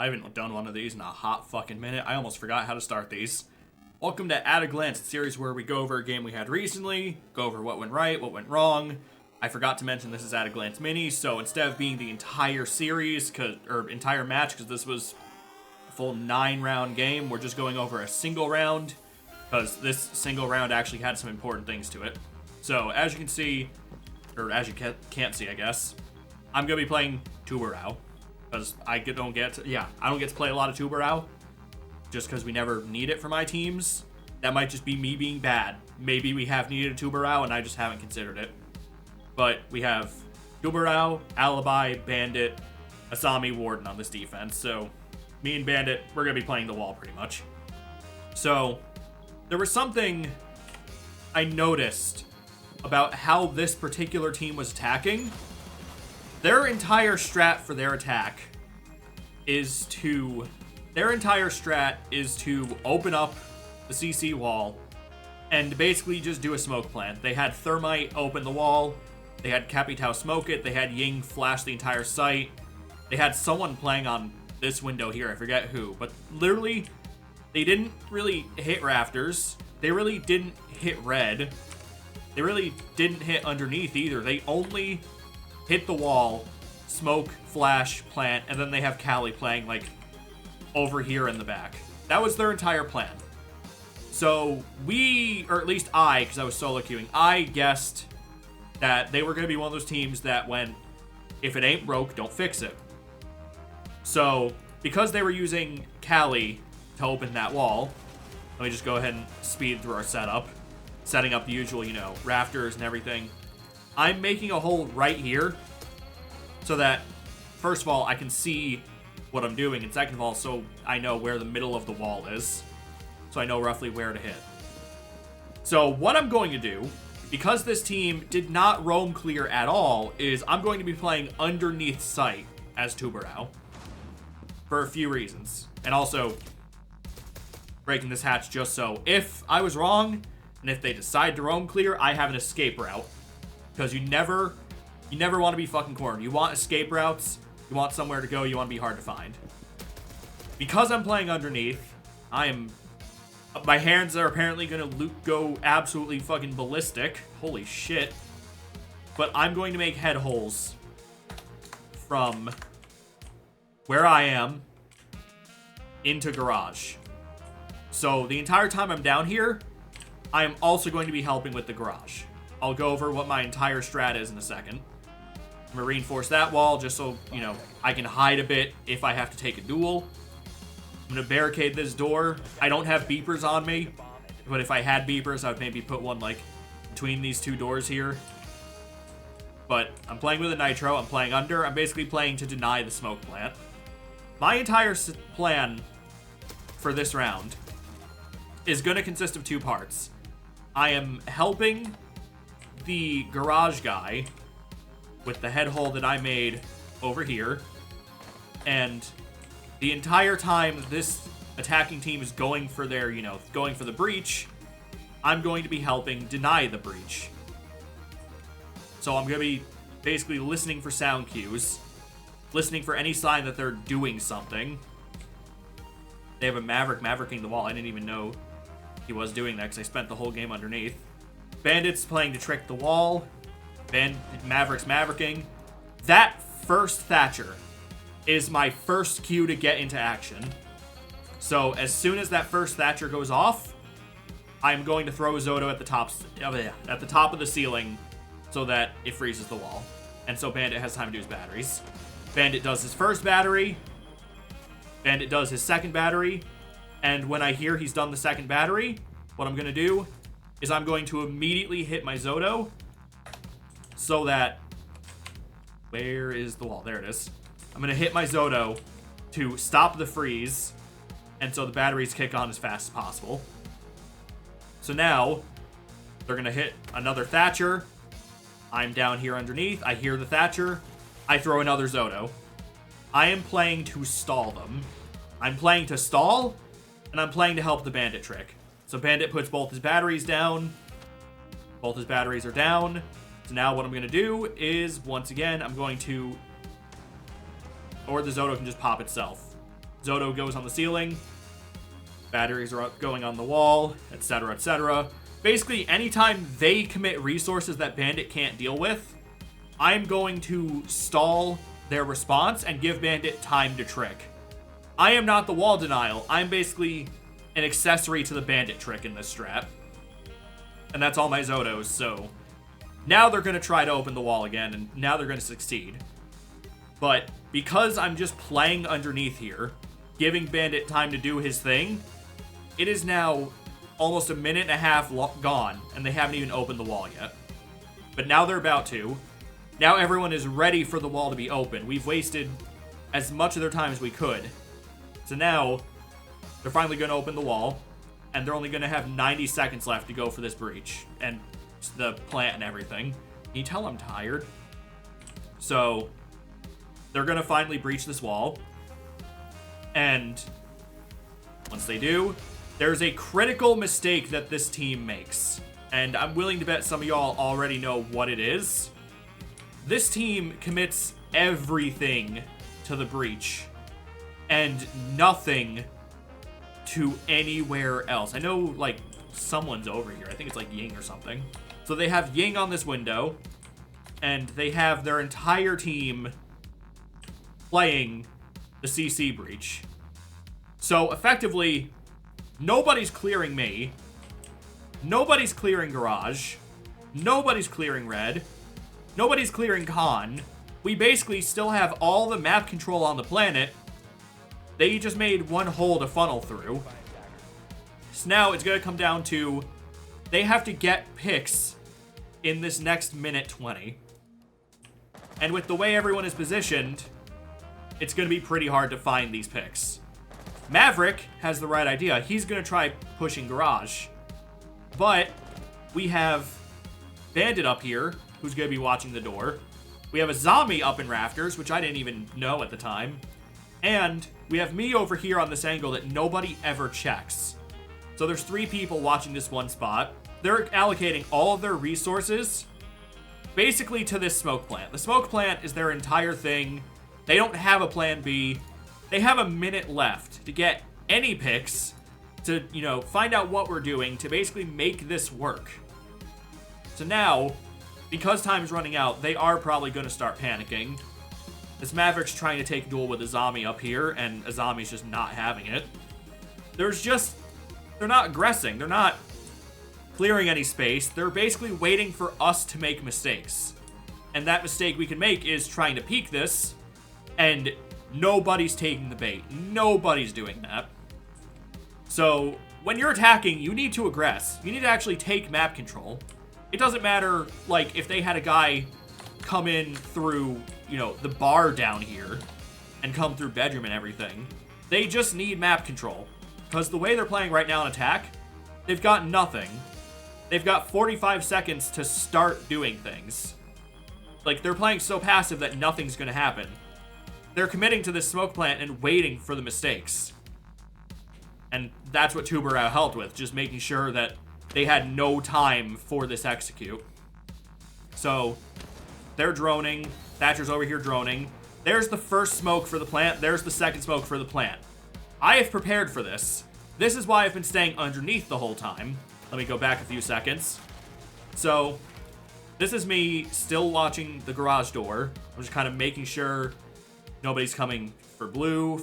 I haven't done one of these in a hot fucking minute. I almost forgot how to start these. Welcome to At a Glance, the series where we go over a game we had recently, go over what went right, what went wrong. I forgot to mention this is At a Glance Mini, so instead of being the entire series, or entire match, because this was a full 9-round game, we're just going over a single round, because this single round actually had some important things to it. So, as you can see, or as you can't see, I guess, I'm going to be playing Tubarão, because I don't get to play a lot of Tubarão, just because we never need it for my teams. That might just be me being bad. Maybe we have needed a Tubarão and I just haven't considered it. But we have Tubarão, Alibi, Bandit, Asami, Warden on this defense. So me and Bandit, we're going to be playing the wall pretty much. So there was something I noticed about how this particular team was attacking. Their entire strat for their attack is to open up the CC wall and basically just do a smoke plant. They had Thermite open the wall, they had Capitão smoke it, they had Ying flash the entire site, they had someone playing on this window here, I forget who, but literally, they didn't really hit rafters, they really didn't hit red, they really didn't hit underneath either, they only hit the wall, smoke, flash, plant, and then they have Callie playing like over here in the back. That was their entire plan. So we, or at least I, because I was solo queuing, I guessed that they were going to be one of those teams that went, if it ain't broke, don't fix it. So because they were using Callie to open that wall, let me just go ahead and speed through our setup, setting up the usual, rafters and everything. I'm making a hole right here so that, first of all, I can see what I'm doing, and second of all, so I know where the middle of the wall is, so I know roughly where to hit. So what I'm going to do, because this team did not roam clear at all, is I'm going to be playing underneath site as Tubarão for a few reasons, and also breaking this hatch just so if I was wrong, and if they decide to roam clear, I have an escape route, because you never want to be fucking cornered. You want escape routes. You want somewhere to go, you want to be hard to find. Because I'm playing underneath, my hands are apparently going to go absolutely fucking ballistic. Holy shit. But I'm going to make head holes from where I am into garage. So the entire time I'm down here, I am also going to be helping with the garage. I'll go over what my entire strat is in a second. I'm going to reinforce that wall just so, I can hide a bit if I have to take a duel. I'm going to barricade this door. I don't have beepers on me, but if I had beepers, I would maybe put one, between these two doors here. But I'm playing with a Nitro. I'm playing under. I'm basically playing to deny the smoke plant. My entire plan for this round is going to consist of two parts. I am helping the garage guy with the head hole that I made over here, and the entire time this attacking team is going for their, going for the breach, I'm going to be helping deny the breach. So I'm going to be basically listening for sound cues, listening for any sign that they're doing something. They have a Maverick mavericking the wall. I didn't even know he was doing that because I spent the whole game underneath. Bandit's playing to trick the wall. Maverick's mavericking. That first Thatcher is my first cue to get into action. So as soon as that first Thatcher goes off, I'm going to throw Zoto at the top of the ceiling so that it freezes the wall. And so Bandit has time to do his batteries. Bandit does his first battery. Bandit does his second battery. And when I hear he's done the second battery, what I'm going to do is I'm going to immediately hit my Zoto so that, where is the wall? There it is. I'm going to hit my Zoto to stop the freeze, and so the batteries kick on as fast as possible. So now, they're going to hit another Thatcher. I'm down here underneath. I hear the Thatcher. I throw another Zoto. I am playing to stall them. I'm playing to stall, and I'm playing to help the Bandit trick. So Bandit puts both his batteries down. Both his batteries are down. So now what I'm going to do is, once again, I'm going to... Or the Zoto can just pop itself. Zoto goes on the ceiling. Batteries are going on the wall, etc., etc. Basically, anytime they commit resources that Bandit can't deal with, I'm going to stall their response and give Bandit time to trick. I am not the wall denial. I'm basically an accessory to the Bandit trick in this strat. And that's all my Zotos, so now they're going to try to open the wall again, and now they're going to succeed. But because I'm just playing underneath here, giving Bandit time to do his thing, it is now almost a minute and a half gone, and they haven't even opened the wall yet. But now they're about to. Now everyone is ready for the wall to be open. We've wasted as much of their time as we could. So now, they're finally going to open the wall, and they're only going to have 90 seconds left to go for this breach, and the plant and everything. Can you tell I'm tired? So, they're going to finally breach this wall, and once they do, there's a critical mistake that this team makes, and I'm willing to bet some of y'all already know what it is. This team commits everything to the breach, and nothing to anywhere else. I know, like, someone's over here. I think it's like Ying or something. So they have Ying on this window, and they have their entire team playing the CC breach. So effectively, nobody's clearing me. Nobody's clearing garage. Nobody's clearing red. Nobody's clearing con. We basically still have all the map control on the planet. They just made one hole to funnel through. So now it's going to come down to they have to get picks in this next minute 20. And with the way everyone is positioned, it's going to be pretty hard to find these picks. Maverick has the right idea. He's going to try pushing garage. But we have Bandit up here, who's going to be watching the door. We have a zombie up in rafters, which I didn't even know at the time. And we have me over here on this angle that nobody ever checks. So there's 3 people watching this one spot. They're allocating all of their resources basically to this smoke plant. The smoke plant is their entire thing. They don't have a plan B. They have a minute left to get any picks to, find out what we're doing to basically make this work. So now, because time's running out, they are probably going to start panicking. This Maverick's trying to take a duel with a zombie up here, and a zombie's just not having it. They're not aggressing. They're not clearing any space. They're basically waiting for us to make mistakes. And that mistake we can make is trying to peek this, and nobody's taking the bait. Nobody's doing that. So, when you're attacking, you need to aggress. You need to actually take map control. It doesn't matter, like, if they had a guy come in through, the bar down here and come through bedroom and everything. They just need map control. Because the way they're playing right now in attack, they've got nothing. They've got 45 seconds to start doing things. Like, they're playing so passive that nothing's going to happen. They're committing to this smoke plant and waiting for the mistakes. And that's what Tuberau helped with, just making sure that they had no time for this execute. So, they're droning. Thatcher's over here droning. There's the first smoke for the plant. There's the second smoke for the plant. I have prepared for this. This is why I've been staying underneath the whole time. Let me go back a few seconds. So, this is me still watching the garage door. I'm just kind of making sure nobody's coming for blue,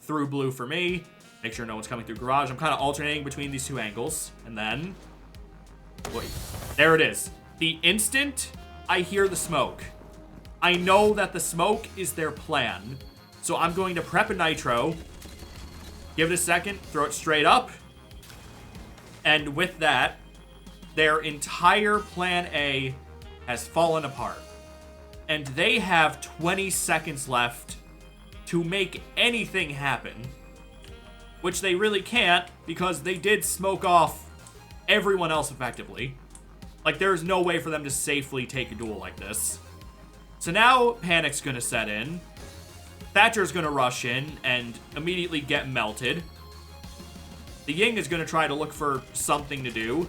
through blue for me. Make sure no one's coming through garage. I'm kind of alternating between these 2 angles. And then, wait, there it is. The instant I hear the smoke, I know that the smoke is their plan. So I'm going to prep a nitro, give it a second, throw it straight up. And with that, their entire plan A has fallen apart. And they have 20 seconds left to make anything happen. Which they really can't, because they did smoke off everyone else effectively. Like, there's no way for them to safely take a duel like this. So now, panic's gonna set in. Thatcher's gonna rush in and immediately get melted. The Ying is gonna try to look for something to do.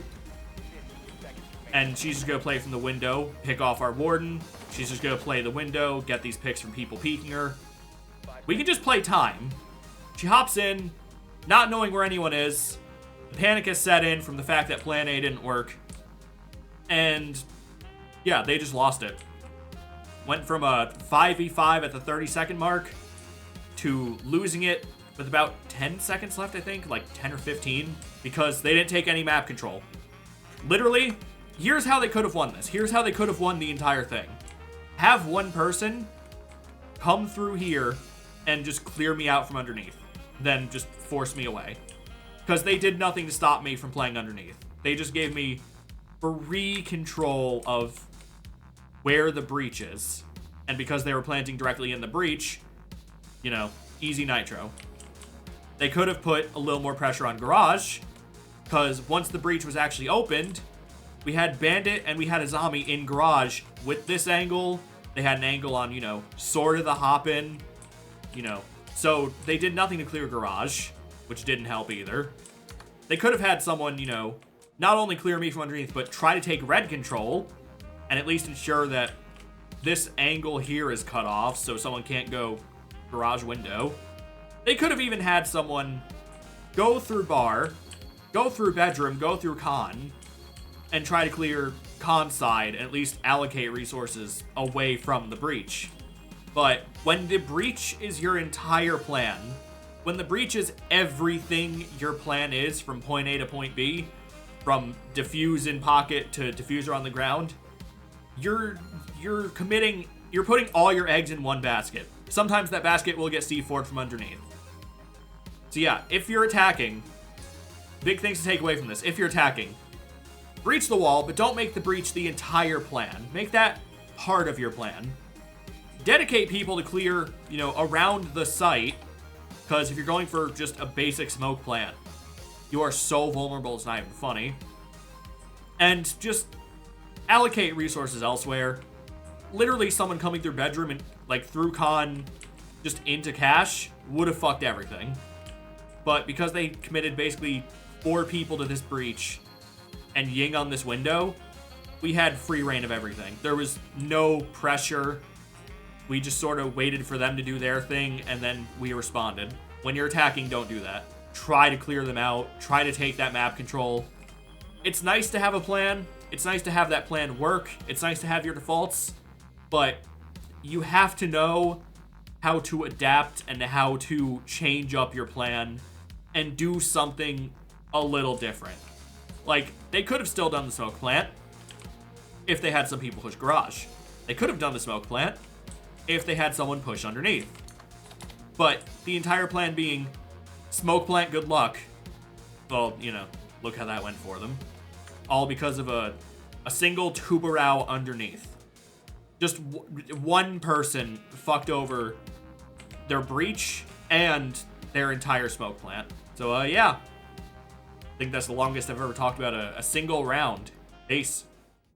And she's just gonna play from the window, pick off our warden. She's just gonna play the window, get these picks from people peeking her. We can just play time. She hops in, not knowing where anyone is. The panic has set in from the fact that plan A didn't work. And yeah, they just lost it. Went from a 5v5 at the 30-second mark to losing it with about 10 seconds left, I think, like 10 or 15, because they didn't take any map control. Literally, here's how they could have won this. Here's how they could have won the entire thing. Have one person come through here and just clear me out from underneath, then just force me away. Because they did nothing to stop me from playing underneath. They just gave me free control of where the breach is. And because they were planting directly in the breach, you know, easy nitro. They could have put a little more pressure on Garage, because once the breach was actually opened, we had Bandit and we had a zombie in Garage with this angle. They had an angle on, you know, sort of the hop-in, you know. So they did nothing to clear Garage, which didn't help either. They could have had someone, you know, not only clear me from underneath, but try to take red control and at least ensure that this angle here is cut off so someone can't go Garage window. They could have even had someone go through bar, go through bedroom, go through con, and try to clear con side and at least allocate resources away from the breach. But when the breach is your entire plan, when the breach is everything your plan is from point A to point B, from defuse in pocket to diffuser on the ground, you're putting all your eggs in one basket. Sometimes that basket will get C4'd from underneath. So yeah, if you're attacking, big things to take away from this. If you're attacking, breach the wall, but don't make the breach the entire plan. Make that part of your plan. Dedicate people to clear, you know, around the site, because if you're going for just a basic smoke plant, you are so vulnerable, it's not even funny. And just allocate resources elsewhere. Literally, someone coming through bedroom and, like, through con just into cash would have fucked everything. But because they committed basically 4 people to this breach and Ying on this window, we had free reign of everything. There was no pressure. We just sort of waited for them to do their thing, and then we responded. When you're attacking, don't do that. Try to clear them out. Try to take that map control. It's nice to have a plan. It's nice to have that plan work. It's nice to have your defaults. But you have to know how to adapt and how to change up your plan and do something a little different. Like, they could have still done the smoke plant if they had some people push Garage. They could have done the smoke plant if they had someone push underneath. But the entire plan being smoke plant, good luck. Well, you know, look how that went for them. All because of a single tuberao underneath. Just one person fucked over their breach and their entire smoke plant. So, yeah. I think that's the longest I've ever talked about a single round. Ace.